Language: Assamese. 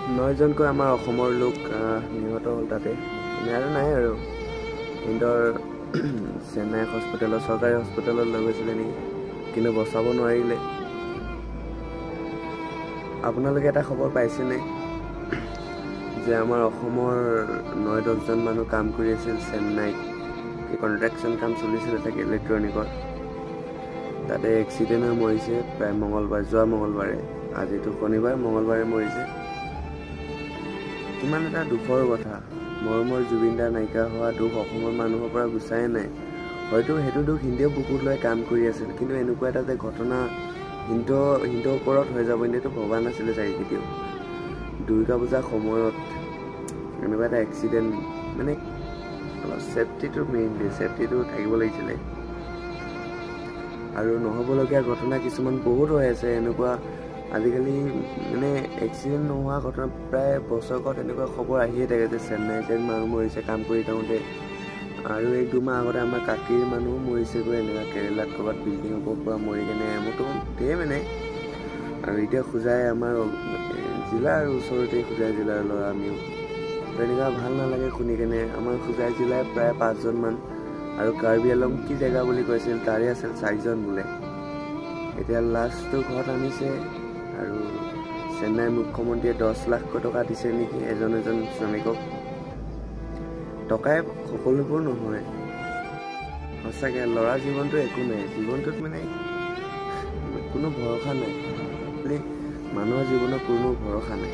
9জনকৈ আমাৰ অসমৰ লোক নিহত হ'ল তাতে। আৰু নাই আৰু ইন্দোৰ চেন্নাই হস্পিটেলত, চৰকাৰী হস্পিটেলত লৈ গৈছিলে নেকি, কিন্তু বচাব নোৱাৰিলে। আপোনালোকে এটা খবৰ পাইছেনে যে আমাৰ অসমৰ 9-10জন মানুহ কাম কৰি আছিল চেন্নাইত, কনষ্ট্ৰাকশ্যন কাম চলিছিলে থাকে ইলেক্ট্ৰনিকৰ। তাতে এক্সিডেণ্ট হৈ মৰিছে প্ৰায় যোৱা মঙলবাৰে। আজিতো শনিবাৰ, মঙলবাৰে মৰিছে। কিমান এটা দুখৰ কথা। মৰমৰ জুবিন দা নাইকিয়া হোৱা দুখ অসমৰ মানুহৰ পৰা গুচাই নাই। হয়তো সেইটো দুখ হিন্দীয়ে বুকুত লৈ কাম কৰি আছিল, কিন্তু এনেকুৱা এটা যে ঘটনা হিন্দৰ ওপৰত হৈ যাব এনেতো ভবা নাছিলে চাগে কেতিয়াও। দুৰ্গা পূজাৰ সময়ত এনেকুৱা এটা এক্সিডেণ্ট, মানে অলপ ছেফটিটো ছেফটিটো থাকিব লাগিছিলে। আৰু নহ'বলগীয়া ঘটনা কিছুমান বহুত হৈ আছে এনেকুৱা। আজিকালি মানে এক্সিডেণ্ট নোহোৱা ঘটনা প্ৰায় বছৰেকত এনেকুৱা খবৰ আহিয়ে থাকে যে চেন্নাইত মানুহ মৰিছে কাম কৰি থাকোঁতে। আৰু 1-2 মাহ আগতে আমাৰ কাকিৰ মানুহো মৰিছেগৈ এনেকুৱা কেৰেলাত ক'ৰবাত বিল্ডিঙৰ পৰা মৰি কেনে মোৰতো ধেৰ মানে। আৰু এতিয়া খোজাই আমাৰ জিলাৰ ওচৰতে, খোজাই জিলাৰ ল'ৰা আমিও। তেনেকুৱা ভাল নালাগে শুনি কেনে। আমাৰ খোজাই জিলাৰ প্ৰায় 5জনমান, আৰু কাৰ্বি আলং কি জেগা বুলি কৈছিল তাৰে আছিল 4জন বোলে। এতিয়া লাষ্টটো ঘৰত আনিছে। আৰু চেন্নাই মুখ্যমন্ত্ৰীয়ে 10 লাখকৈ টকা দিছে নেকি এজন শ্ৰমিকক। টকাই সকলোবোৰ নহয়। সঁচাকৈ ল'ৰা জীৱনটো একো নাই, জীৱনটোত মানে কোনো ভৰসা নাই। মানুহৰ জীৱনত কোনো ভৰসা নাই।